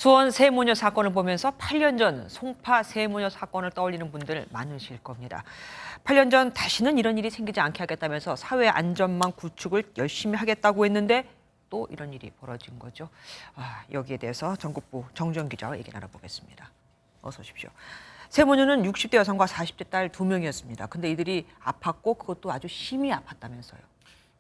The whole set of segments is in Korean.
수원 세모녀 사건을 보면서 8년 전 송파 세모녀 사건을 떠올리는 분들 많으실 겁니다. 8년 전 다시는 이런 일이 생기지 않게 하겠다면서 사회 안전망 구축을 열심히 하겠다고 했는데 또 이런 일이 벌어진 거죠. 여기에 대해서 전국부 정주영 기자와 얘기 나눠보겠습니다. 어서 오십시오. 세모녀는 60대 여성과 40대 딸 2명이었습니다. 근데 이들이 아팠고 그것도 아주 심히 아팠다면서요.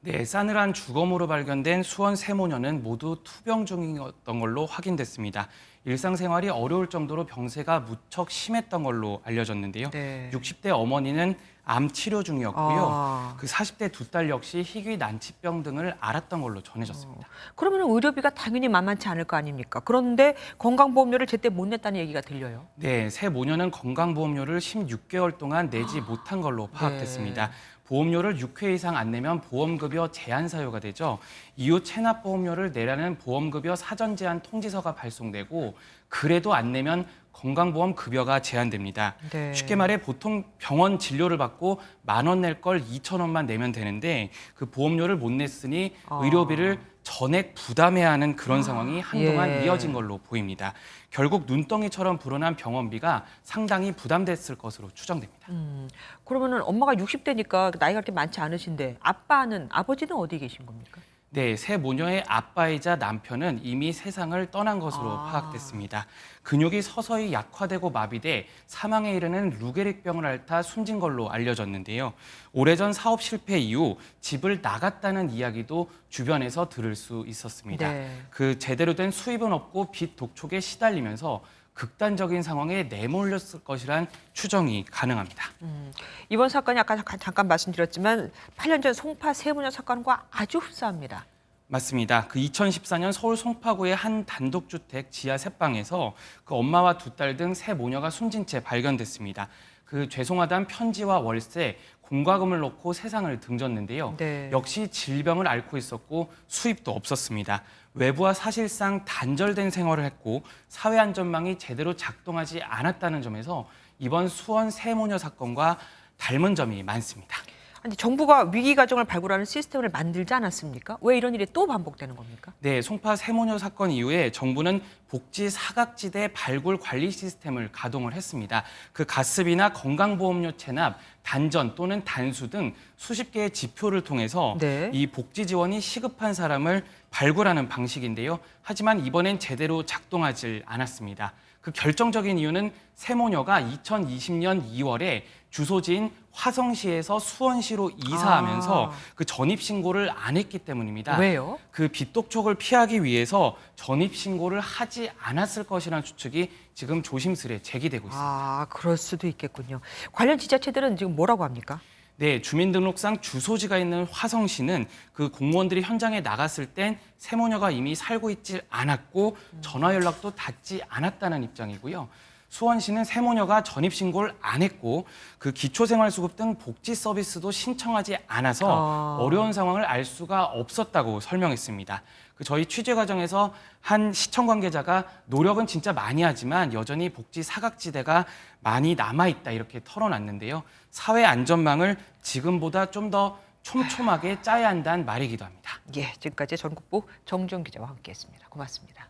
네, 싸늘한 주검으로 발견된 수원 세모녀는 모두 투병 중이었던 걸로 확인됐습니다. 일상생활이 어려울 정도로 병세가 무척 심했던 걸로 알려졌는데요. 네. 60대 어머니는 암 치료 중이었고요. 그 40대 두 딸 역시 희귀 난치병 등을 앓았던 걸로 전해졌습니다. 그러면 의료비가 당연히 만만치 않을 거 아닙니까? 그런데 건강보험료를 제때 못 냈다는 얘기가 들려요. 네, 세모녀는 건강보험료를 16개월 동안 내지 못한 걸로 파악됐습니다. 네. 보험료를 6회 이상 안 내면 보험급여 제한 사유가 되죠. 이후 체납보험료를 내라는 보험급여 사전 제한 통지서가 발송되고 그래도 안 내면 건강보험 급여가 제한됩니다. 네. 쉽게 말해 보통 병원 진료를 받고 10,000원 낼 걸 2,000원만 내면 되는데 그 보험료를 못 냈으니 의료비를 전액 부담해야 하는 그런 상황이 한동안 이어진 걸로 보입니다. 결국 눈덩이처럼 불어난 병원비가 상당히 부담됐을 것으로 추정됩니다. 그러면은 엄마가 60대니까 나이가 그렇게 많지 않으신데 아버지는 어디 계신 겁니까? 네, 세 모녀의 아빠이자 남편은 이미 세상을 떠난 것으로 파악됐습니다. 근육이 서서히 약화되고 마비돼 사망에 이르는 루게릭병을 앓다 숨진 걸로 알려졌는데요. 오래전 사업 실패 이후 집을 나갔다는 이야기도 주변에서 들을 수 있었습니다. 네. 그 제대로 된 수입은 없고 빚 독촉에 시달리면서 극단적인 상황에 내몰렸을 것이란 추정이 가능합니다. 이번 사건이 아까 잠깐 말씀드렸지만 8년 전 송파 세모녀 사건과 아주 흡사합니다. 맞습니다. 그 2014년 서울 송파구의 한 단독주택 지하 셋방에서 그 엄마와 두 딸 등 세 모녀가 숨진 채 발견됐습니다. 그 죄송하다는 편지와 월세, 공과금을 놓고 세상을 등졌는데요. 네. 역시 질병을 앓고 있었고 수입도 없었습니다. 외부와 사실상 단절된 생활을 했고 사회 안전망이 제대로 작동하지 않았다는 점에서 이번 수원 세모녀 사건과 닮은 점이 많습니다. 아니, 정부가 위기 가정을 발굴하는 시스템을 만들지 않았습니까? 왜 이런 일이 또 반복되는 겁니까? 네, 송파 세모녀 사건 이후에 정부는 복지 사각지대 발굴 관리 시스템을 가동을 했습니다. 그 가습이나 건강보험료 체납, 단전 또는 단수 등 수십 개의 지표를 통해서 네. 이 복지 지원이 시급한 사람을 발굴하는 방식인데요. 하지만 이번엔 제대로 작동하지 않았습니다. 그 결정적인 이유는 세모녀가 2020년 2월에 주소지인 화성시에서 수원시로 이사하면서 그 전입신고를 안 했기 때문입니다. 왜요? 그 빚독촉을 피하기 위해서 전입신고를 하지 않았을 것이라는 추측이 지금 조심스레 제기되고 있습니다. 그럴 수도 있겠군요. 관련 지자체들은 지금 뭐라고 합니까? 네, 주민등록상 주소지가 있는 화성시는 그 공무원들이 현장에 나갔을 땐 세모녀가 이미 살고 있지 않았고 전화 연락도 닿지 않았다는 입장이고요. 수원시는 세모녀가 전입신고를 안 했고 그 기초생활수급 등 복지 서비스도 신청하지 않아서 어려운 상황을 알 수가 없었다고 설명했습니다. 그 저희 취재 과정에서 한 시청 관계자가 노력은 진짜 많이 하지만 여전히 복지 사각지대가 많이 남아있다 이렇게 털어놨는데요. 사회 안전망을 지금보다 좀 더 촘촘하게 짜야 한다는 말이기도 합니다. 지금까지 전국부 정주영 기자와 함께했습니다. 고맙습니다.